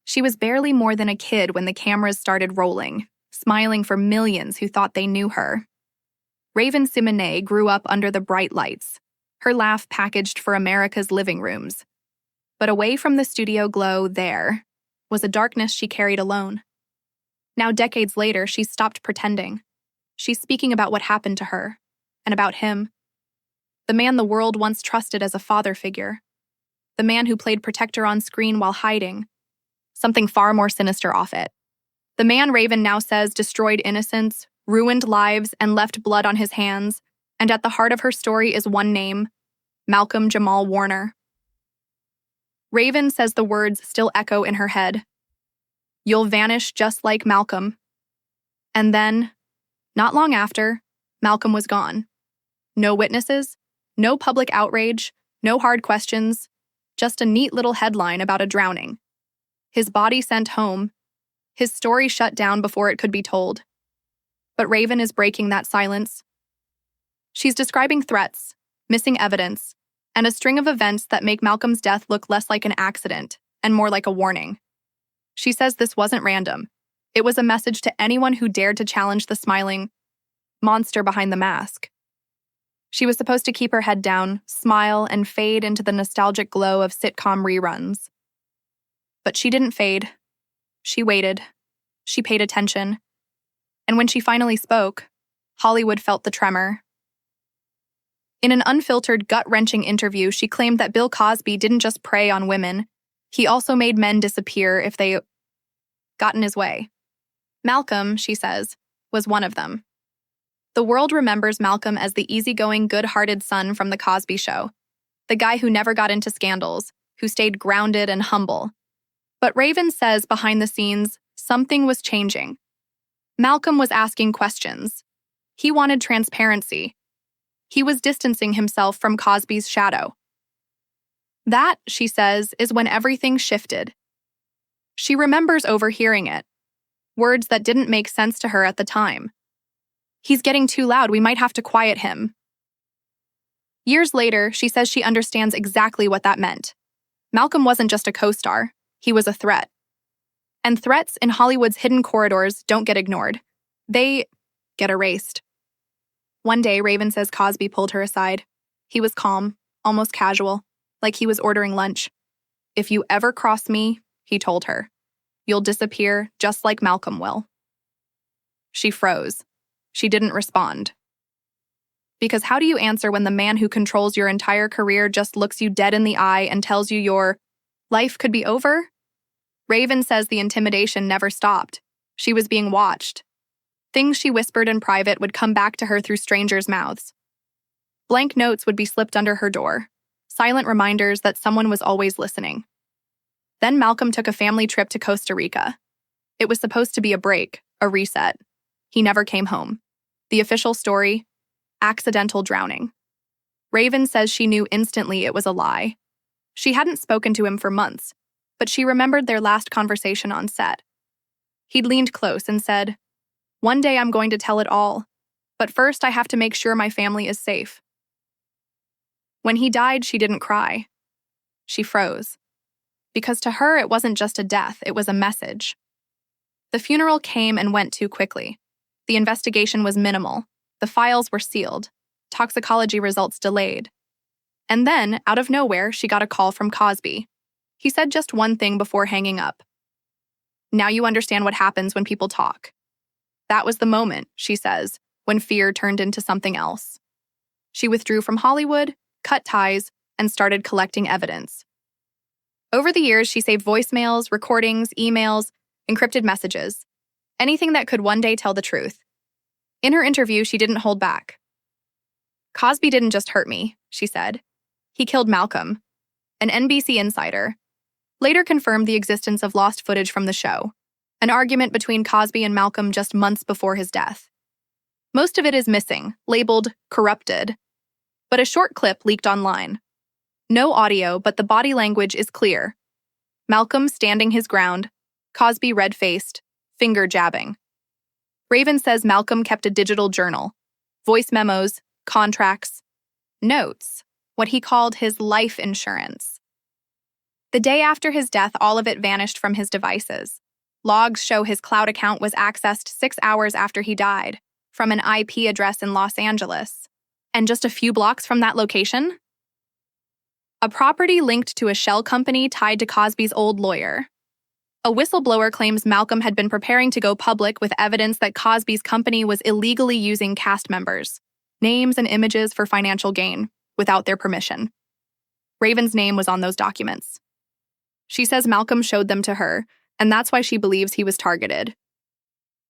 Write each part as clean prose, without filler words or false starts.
She was barely more than a kid when the cameras started rolling, smiling for millions who thought they knew her. Raven-Symoné grew up under the bright lights, her laugh packaged for America's living rooms. But away from the studio glow there was a darkness she carried alone. Now, decades later, she's stopped pretending. She's speaking about what happened to her, and about him. The man the world once trusted as a father figure. The man who played protector on screen while hiding. Something far more sinister off it. The man Raven now says destroyed innocence, ruined lives, and left blood on his hands, and at the heart of her story is one name: Malcolm-Jamal Warner. Raven says the words still echo in her head. "You'll vanish just like Malcolm." And then, not long after, Malcolm was gone. No witnesses, no public outrage, no hard questions, just a neat little headline about a drowning. His body sent home, his story shut down before it could be told. But Raven is breaking that silence. She's describing threats, missing evidence, and a string of events that make Malcolm's death look less like an accident and more like a warning. She says this wasn't random. It was a message to anyone who dared to challenge the smiling monster behind the mask. She was supposed to keep her head down, smile, and fade into the nostalgic glow of sitcom reruns. But she didn't fade. She waited. She paid attention. And when she finally spoke, Hollywood felt the tremor. In an unfiltered, gut-wrenching interview, she claimed that Bill Cosby didn't just prey on women, he also made men disappear if they got in his way. Malcolm, she says, was one of them. The world remembers Malcolm as the easygoing, good-hearted son from The Cosby Show, the guy who never got into scandals, who stayed grounded and humble. But Raven says behind the scenes, something was changing. Malcolm was asking questions. He wanted transparency. He was distancing himself from Cosby's shadow. That, she says, is when everything shifted. She remembers overhearing it, words that didn't make sense to her at the time. "He's getting too loud, we might have to quiet him." Years later, she says she understands exactly what that meant. Malcolm wasn't just a co-star, he was a threat. And threats in Hollywood's hidden corridors don't get ignored. They get erased. One day, Raven says Cosby pulled her aside. He was calm, almost casual, like he was ordering lunch. "If you ever cross me," he told her, "you'll disappear just like Malcolm will." She froze. She didn't respond. Because how do you answer when the man who controls your entire career just looks you dead in the eye and tells you your life could be over? Raven says the intimidation never stopped. She was being watched. Things she whispered in private would come back to her through strangers' mouths. Blank notes would be slipped under her door, silent reminders that someone was always listening. Then Malcolm took a family trip to Costa Rica. It was supposed to be a break, a reset. He never came home. The official story: accidental drowning. Raven says she knew instantly it was a lie. She hadn't spoken to him for months, but she remembered their last conversation on set. He'd leaned close and said, "One day I'm going to tell it all, but first I have to make sure my family is safe." When he died, she didn't cry. She froze. Because to her, it wasn't just a death, it was a message. The funeral came and went too quickly. The investigation was minimal. The files were sealed. Toxicology results delayed. And then, out of nowhere, she got a call from Cosby. He said just one thing before hanging up. "Now you understand what happens when people talk." That was the moment, she says, when fear turned into something else. She withdrew from Hollywood, cut ties, and started collecting evidence. Over the years, she saved voicemails, recordings, emails, encrypted messages, anything that could one day tell the truth. In her interview, she didn't hold back. "Cosby didn't just hurt me," she said. "He killed Malcolm." An NBC insider later confirmed the existence of lost footage from the show, an argument between Cosby and Malcolm just months before his death. Most of it is missing, labeled corrupted, but a short clip leaked online. No audio, but the body language is clear. Malcolm standing his ground, Cosby red-faced, finger jabbing. Raven says Malcolm kept a digital journal, voice memos, contracts, notes, what he called his life insurance. The day after his death, all of it vanished from his devices. Logs show his cloud account was accessed 6 hours after he died, from an IP address in Los Angeles. And just a few blocks from that location, a property linked to a shell company tied to Cosby's old lawyer. A whistleblower claims Malcolm had been preparing to go public with evidence that Cosby's company was illegally using cast members' names and images for financial gain, without their permission. Raven's name was on those documents. She says Malcolm showed them to her, and that's why she believes he was targeted.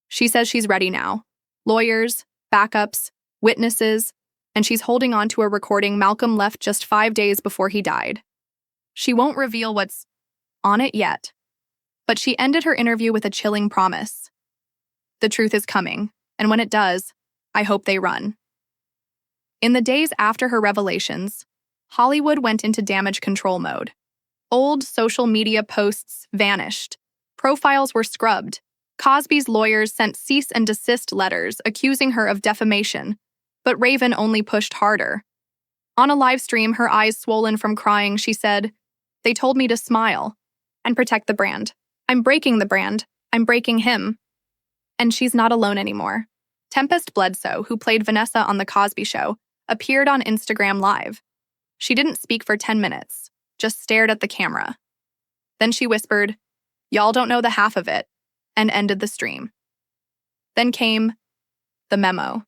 She says she's ready now. Lawyers, backups, witnesses, and she's holding on to a recording Malcolm left just 5 days before he died. She won't reveal what's on it yet, but she ended her interview with a chilling promise. The truth is coming, and when it does, I hope they run. In the days after her revelations, Hollywood went into damage control mode. Old social media posts vanished. Profiles were scrubbed. Cosby's lawyers sent cease and desist letters accusing her of defamation, but Raven only pushed harder. On a live stream, her eyes swollen from crying, she said, "They told me to smile and protect the brand. I'm breaking the brand. I'm breaking him." And she's not alone anymore. Tempest Bledsoe, who played Vanessa on The Cosby Show, appeared on Instagram Live. She didn't speak for 10 minutes, just stared at the camera. Then she whispered, "Y'all don't know the half of it," and ended the stream. Then came the memo.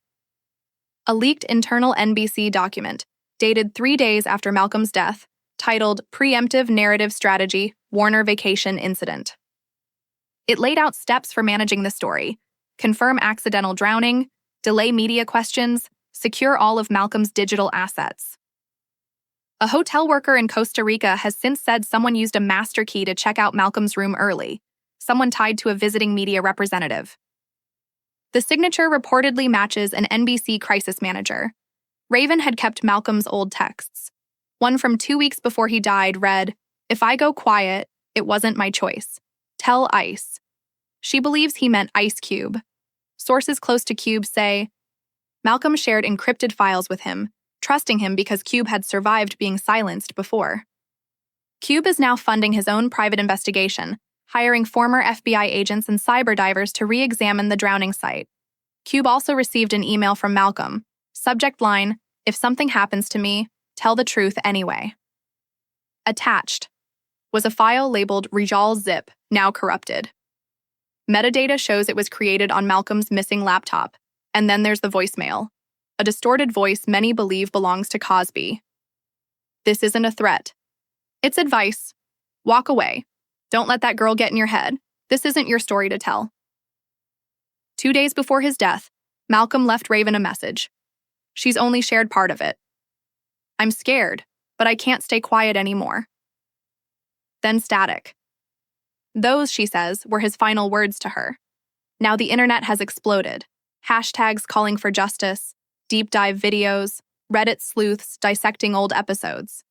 A leaked internal NBC document, dated 3 days after Malcolm's death, titled Preemptive Narrative Strategy, Warner Vacation Incident. It laid out steps for managing the story: confirm accidental drowning, delay media questions, secure all of Malcolm's digital assets. A hotel worker in Costa Rica has since said someone used a master key to check out Malcolm's room early, someone tied to a visiting media representative. The signature reportedly matches an NBC crisis manager. Raven had kept Malcolm's old texts. One from 2 weeks before he died read, "If I go quiet, it wasn't my choice. Tell Ice." She believes he meant Ice Cube. Sources close to Cube say, Malcolm shared encrypted files with him, trusting him because Cube had survived being silenced before. Cube is now funding his own private investigation, hiring former FBI agents and cyber divers to re-examine the drowning site. Cube also received an email from Malcolm. Subject line, "If something happens to me, tell the truth anyway." Attached was a file labeled Rijal Zip, now corrupted. Metadata shows it was created on Malcolm's missing laptop, and then there's the voicemail, a distorted voice many believe belongs to Cosby. "This isn't a threat. It's advice. Walk away. Don't let that girl get in your head. This isn't your story to tell." 2 days before his death, Malcolm left Raven a message. She's only shared part of it. "I'm scared, but I can't stay quiet anymore." Then static. Those, she says, were his final words to her. Now the internet has exploded. Hashtags calling for justice, deep dive videos, Reddit sleuths dissecting old episodes.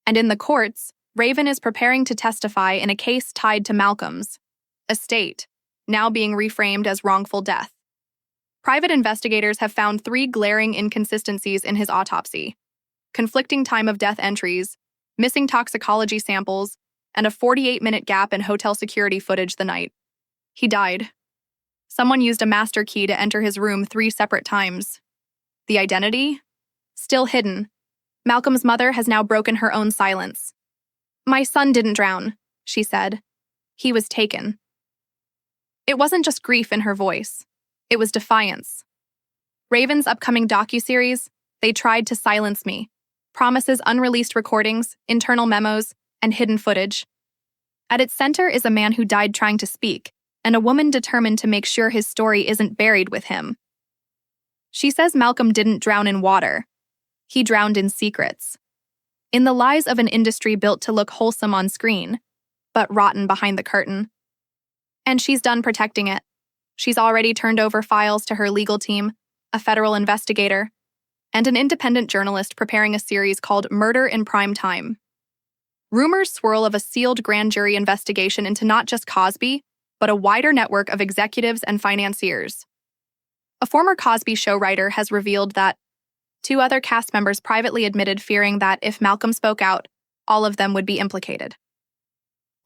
And in the courts, Raven is preparing to testify in a case tied to Malcolm's estate, now being reframed as wrongful death. Private investigators have found 3 glaring inconsistencies in his autopsy: conflicting time of death entries, missing toxicology samples, and a 48-minute gap in hotel security footage the night he died. Someone used a master key to enter his room 3 separate times. The identity? Still hidden. Malcolm's mother has now broken her own silence. "My son didn't drown," she said. "He was taken." It wasn't just grief in her voice. It was defiance. Raven's upcoming docuseries, They Tried to Silence Me, promises unreleased recordings, internal memos, and hidden footage. At its center is a man who died trying to speak, and a woman determined to make sure his story isn't buried with him. She says Malcolm didn't drown in water. He drowned in secrets. In the lies of an industry built to look wholesome on screen, but rotten behind the curtain. And she's done protecting it. She's already turned over files to her legal team, a federal investigator, and an independent journalist preparing a series called Murder in Prime Time. Rumors swirl of a sealed grand jury investigation into not just Cosby, but a wider network of executives and financiers. A former Cosby Show writer has revealed that 2 other cast members privately admitted fearing that if Malcolm spoke out, all of them would be implicated.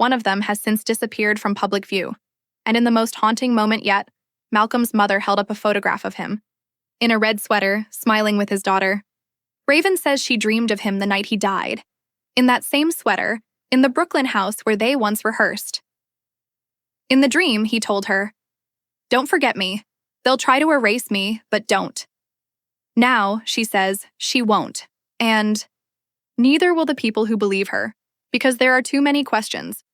One of them has since disappeared from public view. And in the most haunting moment yet, Malcolm's mother held up a photograph of him, in a red sweater, smiling with his daughter. Raven says she dreamed of him the night he died, in that same sweater, in the Brooklyn house where they once rehearsed. In the dream, he told her, "Don't forget me. They'll try to erase me, but don't." Now, she says, she won't. And neither will the people who believe her, because there are too many questions,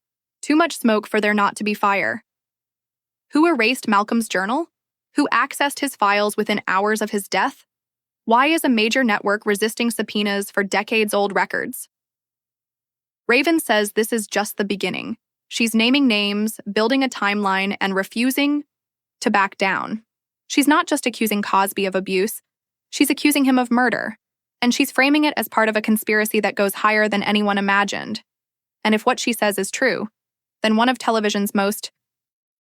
too much smoke for there not to be fire. Who erased Malcolm's journal? Who accessed his files within hours of his death? Why is a major network resisting subpoenas for decades-old records? Raven says this is just the beginning. She's naming names, building a timeline, and refusing to back down. She's not just accusing Cosby of abuse, she's accusing him of murder. And she's framing it as part of a conspiracy that goes higher than anyone imagined. And if what she says is true, then one of television's most